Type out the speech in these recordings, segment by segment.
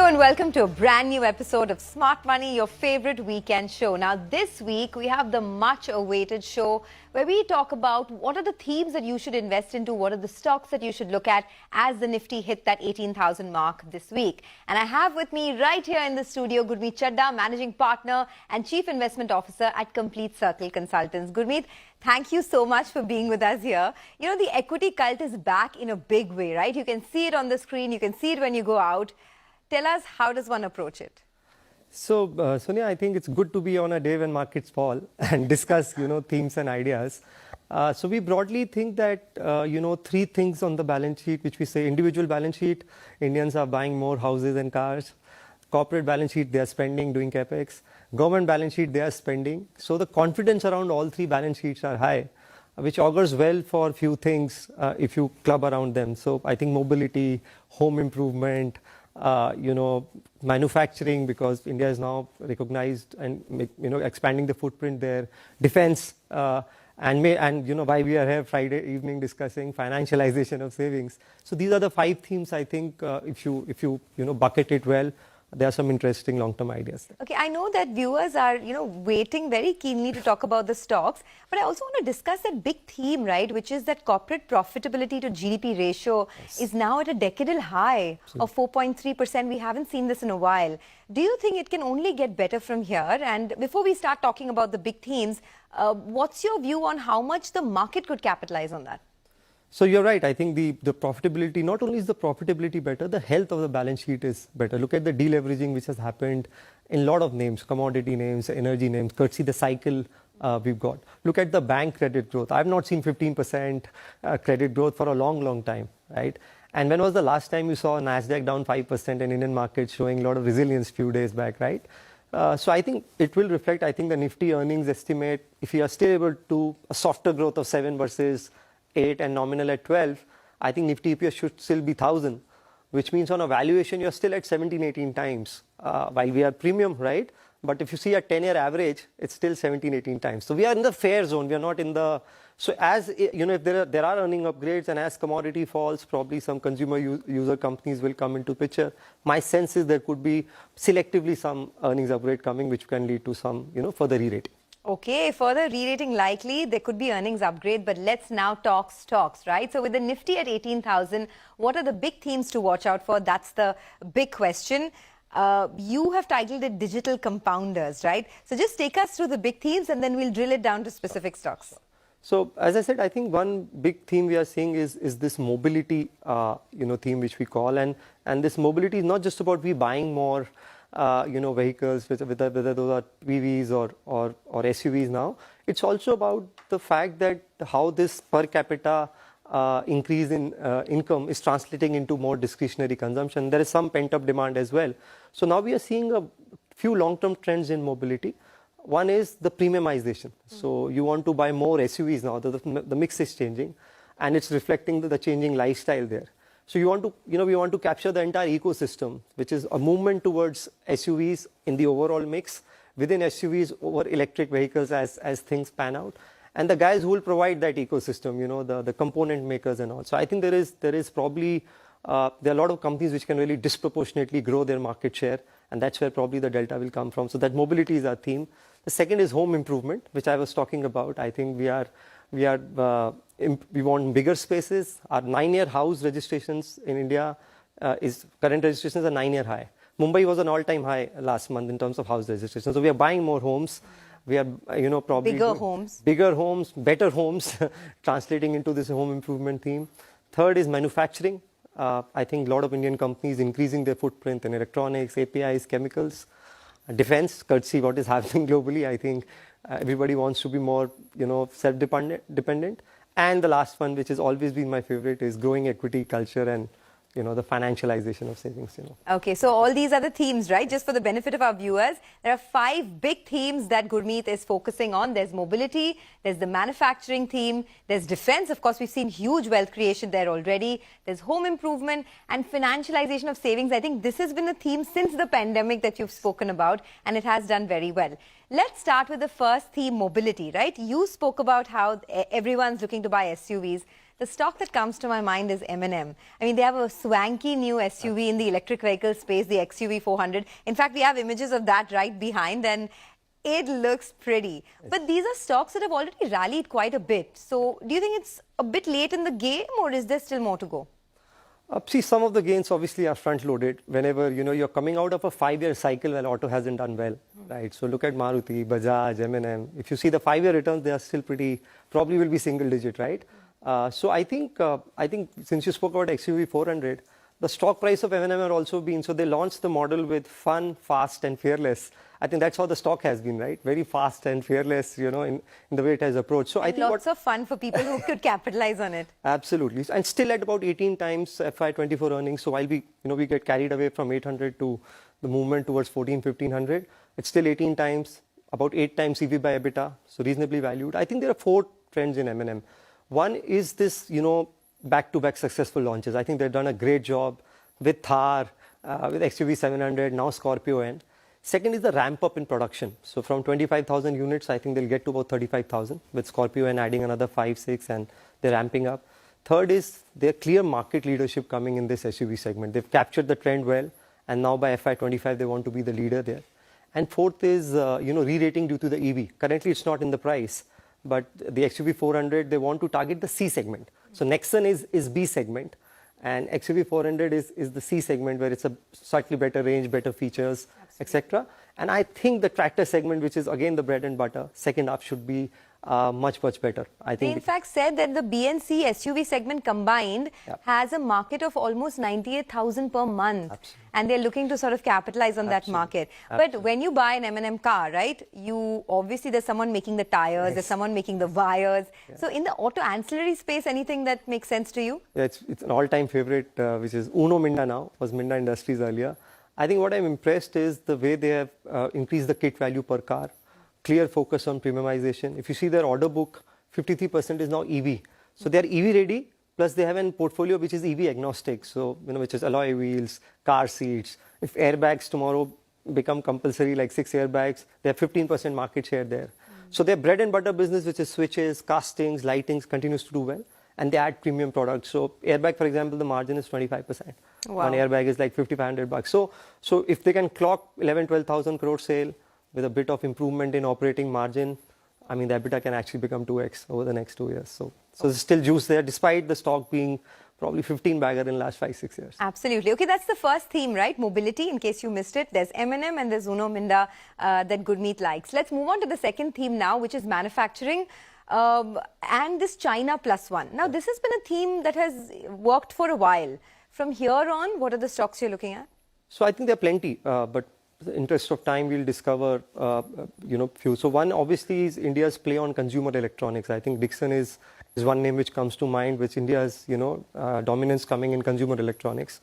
and welcome to a brand new episode of Smart Money, your favorite weekend show. Now, this week we have the much awaited show where we talk about what are the themes that you should invest into, what are the stocks that you should look at as the Nifty hit that 18,000 mark this week. And I have with me right here in the studio Gurmeet Chadha, Managing Partner and Chief Investment Officer at Complete Circle Consultants. Gurmeet, thank you so much for being with us here. You know, the equity cult is back in a big way, right? You can see it on the screen, you can see it when you go out. Tell us, how does one approach it? So, Sonia, I think it's good to be on a day when markets fall and discuss, themes and ideas. So we broadly think that, three things on the balance sheet, which we say individual balance sheet, Indians are buying more houses and cars. Corporate balance sheet, they are spending, doing capex. Government balance sheet, they are spending. So the confidence around all three balance sheets are high, which augurs well for few things if you club around them. So I think mobility, home improvement, manufacturing, because India is now recognized and expanding the footprint there, defense, and why we are here Friday evening discussing financialization of savings. So these are the five themes. I think if you bucket it well, there are some interesting long-term ideas there. Okay, I know that viewers are, waiting very keenly to talk about the stocks, but I also want to discuss that big theme, right, which is that corporate profitability to GDP ratio is now at a decadal high of 4.3%. We haven't seen this in a while. Do you think it can only get better from here? And before we start talking about the big themes, what's your view on how much the market could capitalize on that? So you're right. I think the profitability, not only is the profitability better, the health of the balance sheet is better. Look at the deleveraging which has happened in a lot of names, commodity names, energy names, courtesy the cycle we've got. Look at the bank credit growth. I've not seen 15% credit growth for a long, long time, right? And when was the last time you saw Nasdaq down 5% and Indian markets showing a lot of resilience few days back, right? So I think it will reflect, I think the Nifty earnings estimate, if you are still able to a softer growth of 7 versus 8 and nominal at 12, I think Nifty EPS should still be 1,000, which means on a valuation, you're still at 17, 18 times. While we are premium, right? But if you see a 10-year average, it's still 17, 18 times. So we are in the fair zone. We are not in the... So as, if there are earning upgrades and as commodity falls, probably some consumer user companies will come into picture. My sense is there could be selectively some earnings upgrade coming, which can lead to some, further re-rating. Okay, further re-rating likely, there could be earnings upgrade, but let's now talk stocks, right? So with the Nifty at 18,000, what are the big themes to watch out for? That's the big question. You have titled it Digital Compounders, right? So just take us through the big themes and then we'll drill it down to specific stocks. So as I said, I think one big theme we are seeing is this mobility, theme which we call. And this mobility is not just about we buying more vehicles, whether those are PVs or SUVs now. It's also about the fact that how this per capita increase in income is translating into more discretionary consumption. There is some pent-up demand as well. So now we are seeing a few long-term trends in mobility. One is the premiumization. So you want to buy more SUVs now. The mix is changing, and it's reflecting the changing lifestyle there. So you want to, we want to capture the entire ecosystem, which is a movement towards SUVs in the overall mix, within SUVs over electric vehicles as things pan out, and the guys who will provide that ecosystem, the component makers and all. So I think there is probably there are a lot of companies which can really disproportionately grow their market share, and that's where probably the delta will come from. So that mobility is our theme. The second is home improvement, which I was talking about. I think we want bigger spaces. Our 9-year house registrations in India current registrations are 9-year high. Mumbai was an all-time high last month in terms of house registrations. So we are buying more homes. We are, probably bigger homes, better homes, translating into this home improvement theme. Third is manufacturing. I think a lot of Indian companies increasing their footprint in electronics, APIs, chemicals, defense, courtesy what is happening globally. I think everybody wants to be more, self-dependent. And the last one, which has always been my favorite, is growing equity culture and, the financialization of savings, Okay, so all these are the themes, right? Just for the benefit of our viewers, there are 5 big themes that Gurmeet is focusing on. There's mobility, there's the manufacturing theme, there's defense. Of course, we've seen huge wealth creation there already. There's home improvement and financialization of savings. I think this has been a theme since the pandemic that you've spoken about, and it has done very well. Let's start with the first theme, mobility, right? You spoke about how everyone's looking to buy SUVs. the stock that comes to my mind is M&M. I mean, they have a swanky new SUV in the electric vehicle space, the XUV 400. In fact, we have images of that right behind, and it looks pretty. But these are stocks that have already rallied quite a bit. So do you think it's a bit late in the game, or is there still more to go? See, some of the gains obviously are front-loaded. Whenever you're coming out of a 5-year cycle when auto hasn't done well, right? So look at Maruti, Bajaj, M&M. If you see the 5-year returns, they are still pretty. Probably will be single-digit, right? So I think since you spoke about XUV 400, the stock price of M&M are also been. So they launched the model with fun, fast, and fearless. I think that's how the stock has been, right? Very fast and fearless, in the way it has approached. So and I think lots of fun for people who could capitalize on it. Absolutely, and still at about 18 times FY24 earnings. So while we get carried away from 800 to the movement towards 1400-1500, it's still 18 times, about 8 times EV by EBITDA. So reasonably valued. I think there are 4 trends in M&M. One is this, back-to-back successful launches. I think they've done a great job with Thar, with XUV 700, now Scorpio N. Second is the ramp up in production. So from 25,000 units, I think they'll get to about 35,000 with Scorpio and adding another 5, 6, and they're ramping up. Third is their clear market leadership coming in this SUV segment. They've captured the trend well, and now by FY25, they want to be the leader there. And fourth is, re-rating due to the EV. Currently, it's not in the price, but the XUV 400, they want to target the C segment. So Nexon is B segment, and XUV 400 is the C segment, where it's a slightly better range, better features, etc. And I think the tractor segment, which is again the bread and butter, second half should be much better. I think they in fact said that the B and C SUV segment combined has a market of almost 98,000 per month. Absolutely. And they're looking to sort of capitalize on that market. But when you buy an M&M car, right, you obviously there's someone making the tires, there's someone making the wires. So in the auto ancillary space, anything that makes sense to you? Yeah, it's an all-time favorite, which is Uno Minda now, was Minda Industries earlier. I think what I'm impressed is the way they have increased the kit value per car, clear focus on premiumization. If you see their order book, 53% is now EV. So they're EV ready, plus they have a portfolio which is EV agnostic. So, which is alloy wheels, car seats. If airbags tomorrow become compulsory, like 6 airbags, they have 15% market share there. So their bread and butter business, which is switches, castings, lightings, continues to do well. And they add premium products. So airbag, for example, the margin is 25%. Wow. One airbag is like 5,500 bucks. So if they can clock 12,000 crore sale with a bit of improvement in operating margin, I mean, the EBITDA can actually become 2x over the next 2 years. So there's still juice there, despite the stock being probably 15 bagger in the last 5-6 years. Absolutely. Okay, that's the first theme, right? Mobility, in case you missed it. There's M&M and there's Uno Minda that Gurmeet likes. Let's move on to the second theme now, which is manufacturing. And this China plus one. Now, this has been a theme that has worked for a while. From here on, what are the stocks you're looking at? So I think there are plenty, but in the interest of time, we'll discover, few. So one, obviously, is India's play on consumer electronics. I think Dixon is one name which comes to mind, which India's, dominance coming in consumer electronics.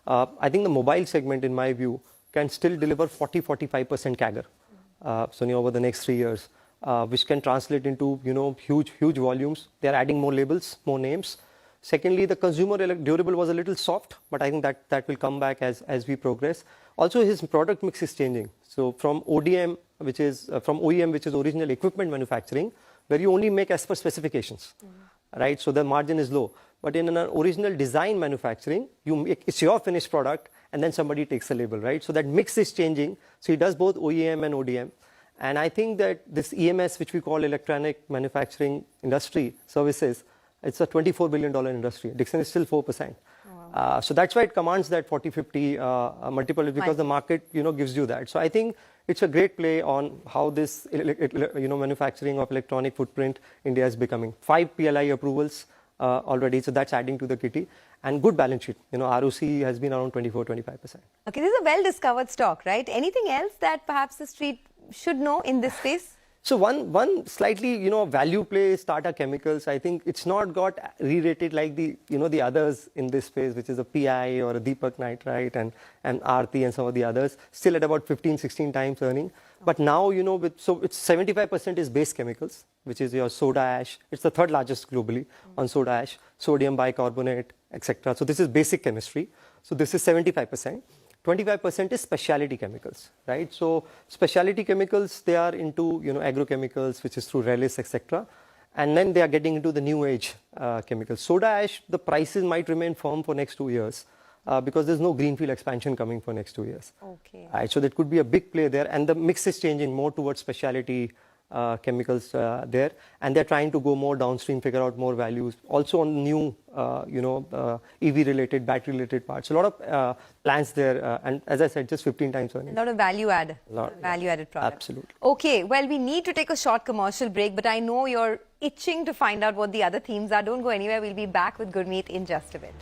I think the mobile segment, in my view, can still deliver 40-45% CAGR, Sonia, over the next 3 years. Which can translate into, huge volumes. They're adding more labels, more names. Secondly, the consumer durable was a little soft, but I think that will come back as we progress. Also, his product mix is changing. So from ODM, which is from OEM, which is original equipment manufacturing, where you only make as per specifications, right? So the margin is low. But in an original design manufacturing, it's your finished product, and then somebody takes the label, right? So that mix is changing. So he does both OEM and ODM. And I think that this EMS, which we call electronic manufacturing industry services, it's a $24 billion industry. Dixon is still 4%. Wow. So that's why it commands that 40-50 multiple, because the market, gives you that. So I think it's a great play on how this, manufacturing of electronic footprint India is becoming. 5 PLI approvals already, so that's adding to the kitty. And good balance sheet. ROC has been around 24-25%. Okay, this is a well-discovered stock, right? Anything else that perhaps the street should know in this space? So one slightly, value play is Tata Chemicals. I think it's not got re-rated like the others in this space, which is a PI or a Deepak Nitrite and Aarti and some of the others, still at about 15-16 times earning. But now, so it's 75% is base chemicals, which is your soda ash. It's the third largest globally on soda ash, sodium bicarbonate, etc. So this is basic chemistry. So this is 75%. 25% is specialty chemicals, right? So specialty chemicals, they are into, agrochemicals, which is through Relis, etc. And then they are getting into the new age chemicals. Soda ash, the prices might remain firm for next 2 years because there's no greenfield expansion coming for next 2 years. Okay. So that could be a big play there. And the mix is changing more towards specialty chemicals there. And they're trying to go more downstream, figure out more values. Also on new, EV-related, battery-related parts. A lot of plans there. And as I said, just 15 times earnings. A lot of value-added products. Absolutely. Okay, well, we need to take a short commercial break, but I know you're itching to find out what the other themes are. Don't go anywhere. We'll be back with Gurmeet in just a bit.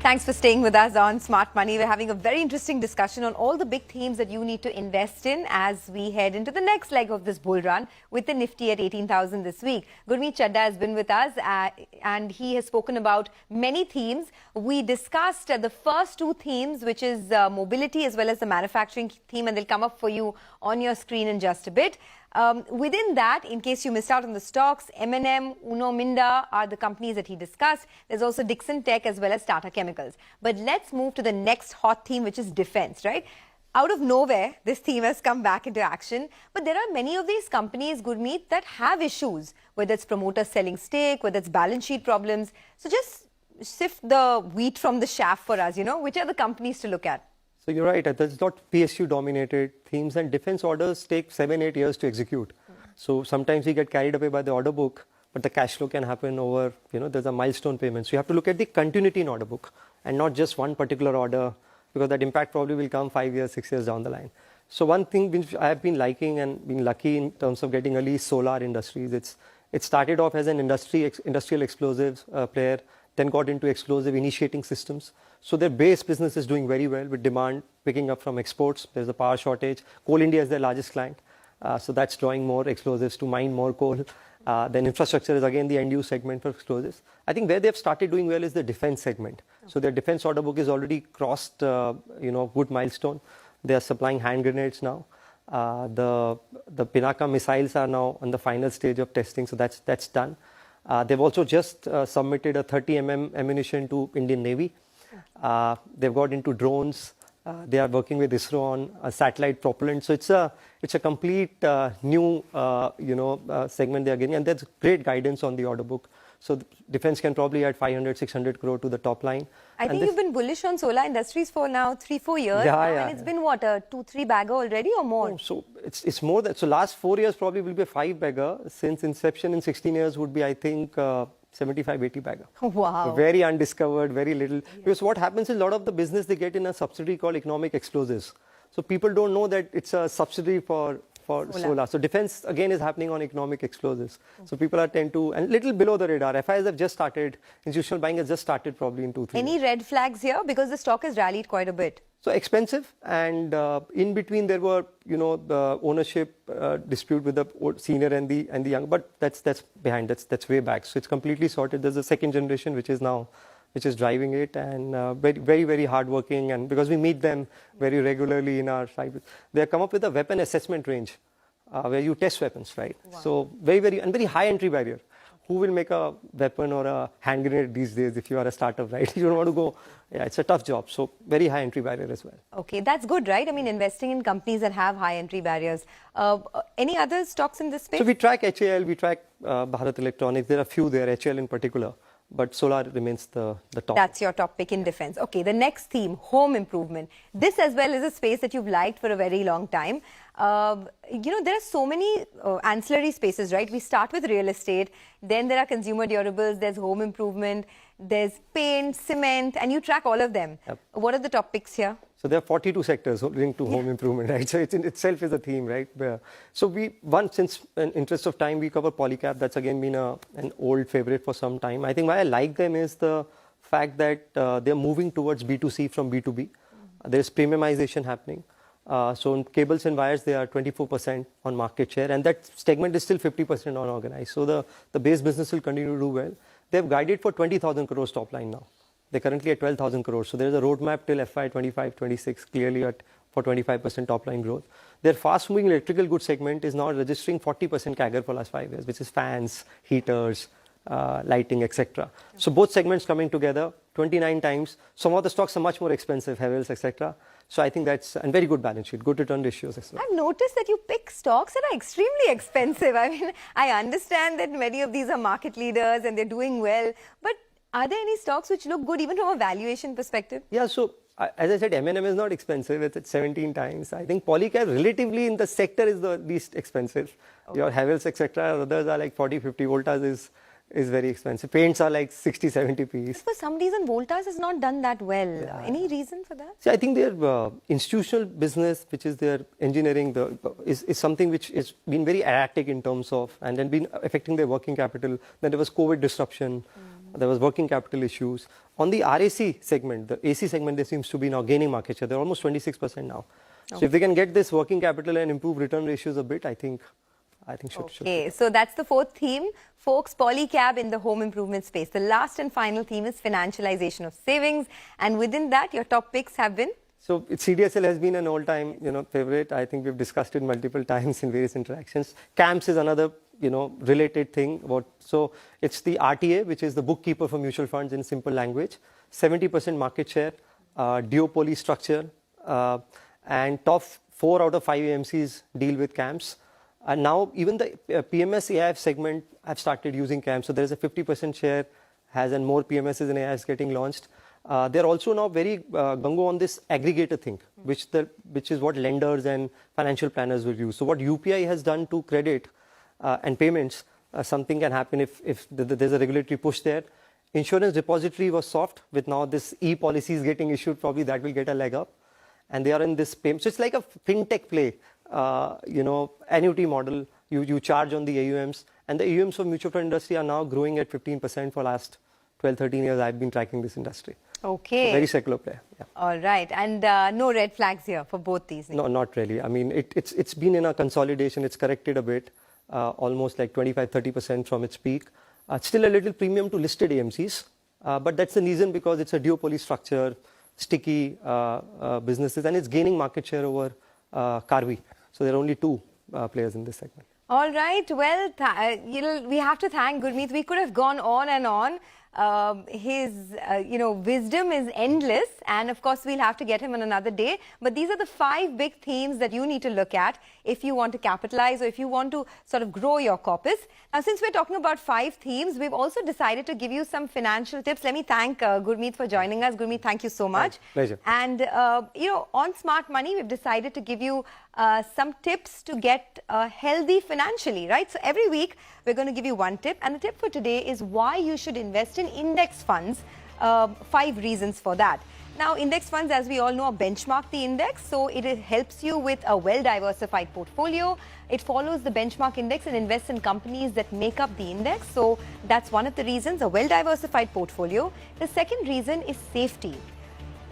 Thanks for staying with us on Smart Money. We're having a very interesting discussion on all the big themes that you need to invest in as we head into the next leg of this bull run with the Nifty at 18,000 this week. Gurmeet Chadha has been with us and he has spoken about many themes. We discussed the first two themes, which is mobility as well as the manufacturing theme, and they'll come up for you on your screen in just a bit. Within that, in case you missed out on the stocks, M&M, Uno Minda are the companies that he discussed. There's also Dixon Tech as well as Tata Chemicals. But let's move to the next hot theme, which is defense, right? Out of nowhere, this theme has come back into action. But there are many of these companies, Gurmeet, that have issues, whether it's promoters selling stake, whether it's balance sheet problems. So just sift the wheat from the chaff for us, which are the companies to look at? So you're right, there's not PSU-dominated themes, and defense orders take 7-8 years to execute. So sometimes we get carried away by the order book, but the cash flow can happen over, there's a milestone payment. So you have to look at the continuity in order book and not just one particular order, because that impact probably will come 5 years, 6 years down the line. So one thing which I have been liking and being lucky in terms of getting early solar industries, it started off as an industrial explosives player, then got into explosive initiating systems. So their base business is doing very well with demand picking up from exports. There's a power shortage. Coal India is their largest client. So that's drawing more explosives to mine more coal. Then infrastructure is again the end-use segment for explosives. I think where they've started doing well is the defense segment. So their defense order book is already crossed, good milestone. They are supplying hand grenades now. The Pinaka missiles are now on the final stage of testing, so that's done. They've also just submitted a 30 ammunition to Indian Navy. They've got into drones. They are working with ISRO on a satellite propellant. So it's a complete new segment they are getting, and there's great guidance on the order book. So defense can probably add 500, 600 crore to the top line. I think you've been bullish on solar industries for now 3-4 years. And it's been what, a 2-3 bagger already or more? Oh, so it's more that. So last 4 years probably will be a 5 bagger. Since inception in 16 years would be, I think, 75, 80 bagger. Wow. So very undiscovered, very little. Yeah. Because what happens is a lot of the business they get in a subsidiary called economic explosives. So people don't know that it's a subsidiary for solar. So defense again is happening on economic explosives. So people are tend to, and little below the radar. FIs have just started, institutional buying has just started probably in 2-3 Any years. red flags here? Because the stock has rallied quite a bit. So expensive, and in between there were, the ownership dispute with the senior and the young, but that's behind, that's way back. So it's completely sorted. There's a second generation which is driving it, and very, very hardworking, and because we meet them very regularly in our site, they have come up with a weapon assessment range where you test weapons, right? Wow. So very high entry barrier. Who will make a weapon or a hand grenade these days if you are a startup, right? You don't want to go, it's a tough job. So very high entry barrier as well. Okay, that's good, right? I mean, investing in companies that have high entry barriers. Any other stocks in this space? So we track HAL, we track Bharat Electronics. There are a few there, HAL in particular. But solar remains the top. That's your top pick in defense. Okay, the next theme, home improvement. This as well is a space that you've liked for a very long time. There are so many ancillary spaces, right? We start with real estate, then there are consumer durables, there's home improvement, there's paint, cement, and you track all of them. Yep. What are the top picks here? So there are 42 sectors linked to home improvement, right? So it in itself is a theme, right? So since an interest of time, we cover Polycap. That's again been an old favorite for some time. I think why I like them is the fact that they're moving towards B2C from B2B. There's premiumization happening. So in cables and wires, they are 24% on market share, and that segment is still 50% unorganized. So the base business will continue to do well. They've guided for 20,000 crores top line now. They're currently at 12,000 crores. So there's a roadmap till FY 25-26 clearly for 25% top line growth. Their fast moving electrical goods segment is now registering 40% CAGR for last 5 years, which is fans, heaters, lighting, etc. So both segments coming together, 29 times. Some of the stocks are much more expensive, Havells, etc. So I think that's a very good balance sheet, good return ratios as well. I've noticed that you pick stocks that are extremely expensive. I mean, I understand that many of these are market leaders and they're doing well, but are there any stocks which look good even from a valuation perspective? Yeah, so as I said, M&M is not expensive. It's at 17 times. I think Polycap relatively in the sector is the least expensive. Okay. Your Havells, etc. Others are like 40, 50. Voltas is very expensive. Paints are like 60, 70 Ps. For some reason, Voltas has not done that well. Yeah. Any reason for that? See, I think their institutional business, which is their engineering, is something which has been very erratic in terms of, and then been affecting their working capital. Then there was COVID disruption. There was working capital issues. On the RAC segment, the AC segment, they seems to be now gaining market share. They're almost 26% now. So if they can get this working capital and improve return ratios a bit, I think should. Okay, so that's the fourth theme. Folks, Polycap in the home improvement space. The last and final theme is financialization of savings. And within that, your top picks have been? So CDSL has been an all-time, favorite. I think we've discussed it multiple times in various interactions. CAMS is another, related thing. So it's the RTA, which is the bookkeeper for mutual funds in simple language. 70% market share, duopoly structure, and top 4 out of 5 AMCs deal with CAMS. And now even the PMS AIF segment have started using CAMS. So there's a 50% share, and more PMSs and AIFs getting launched. They're also now very gung-ho on this aggregator thing, which is what lenders and financial planners will use. So what UPI has done to credit and payments, something can happen if there's a regulatory push there. Insurance depository was soft. With now this e-policies getting issued, probably that will get a leg up. And they are in this payment. So it's like a fintech play, annuity model. You charge on the AUMs. And the AUMs for mutual fund industry are now growing at 15% for last 12, 13 years. I've been tracking this industry. Okay. So very secular play. Yeah. All right. And no red flags here for both these names? No, not really. I mean, it's been in a consolidation. It's corrected a bit, almost like 25, 30% from its peak. Still a little premium to listed AMCs. But that's the reason because it's a duopoly structure, sticky businesses, and it's gaining market share over Karvi. So there are only 2 players in this segment. All right. Well, we have to thank Gurmeet. We could have gone on and on. His, wisdom is endless. And of course, we'll have to get him on another day. But these are the 5 big themes that you need to look at if you want to capitalize or if you want to sort of grow your corpus. Now, since we're talking about 5 themes, we've also decided to give you some financial tips. Let me thank Gurmeet for joining us. Gurmeet, thank you so much. Pleasure. And, on Smart Money, we've decided to give you some tips to get healthy financially, right? So every week, we're going to give you one tip. And the tip for today is why you should invest in index funds. 5 reasons for that. Now, index funds, as we all know, benchmark the index. So it helps you with a well-diversified portfolio. It follows the benchmark index and invests in companies that make up the index. So that's one of the reasons, a well-diversified portfolio. The second reason is safety.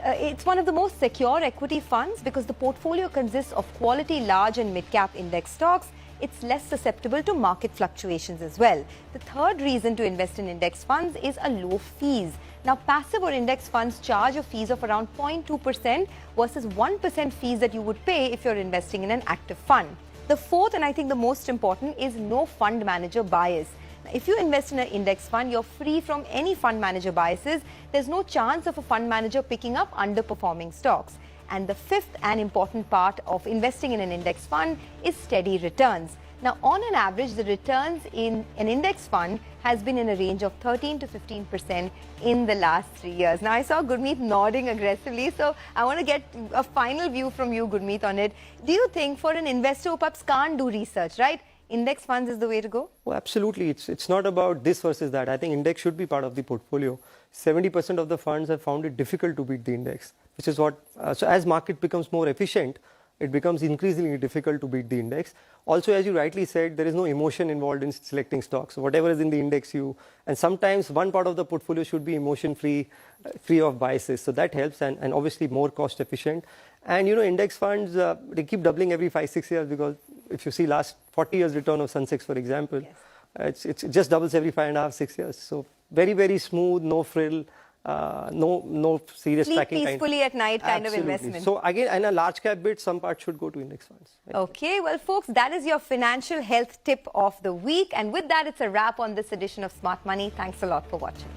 It's one of the most secure equity funds because the portfolio consists of quality large and mid-cap index stocks. It's less susceptible to market fluctuations as well. The third reason to invest in index funds is a low fees. Now, passive or index funds charge a fees of around 0.2% versus 1% fees that you would pay if you're investing in an active fund. The fourth, and I think the most important, is no fund manager bias. If you invest in an index fund, you're free from any fund manager biases. There's no chance of a fund manager picking up underperforming stocks. And the fifth and important part of investing in an index fund is steady returns. Now, on an average, the returns in an index fund has been in a range of 13 to 15% in the last 3 years. Now, I saw Gurmeet nodding aggressively, so I want to get a final view from you, Gurmeet, on it. Do you think for an investor who perhaps can't do research, right, index funds is the way to go? Oh, absolutely. It's not about this versus that. I think index should be part of the portfolio. 70% of the funds have found it difficult to beat the index, which is what, so as market becomes more efficient, it becomes increasingly difficult to beat the index. Also, as you rightly said, there is no emotion involved in selecting stocks. So whatever is in the index, and sometimes one part of the portfolio should be emotion-free, free of biases. So that helps, and obviously more cost efficient. And index funds, they keep doubling every 5-6 years because if you see last 40 years return of Sensex, for example, it just doubles every 5.5-6 years. So very, very smooth, no frill, no serious Sleep tracking peacefully at night kind of Absolutely. investment. So again, in a large cap bit, some parts should go to index funds. Okay, well, folks, that is your financial health tip of the week. And with that, it's a wrap on this edition of Smart Money. Thanks a lot for watching.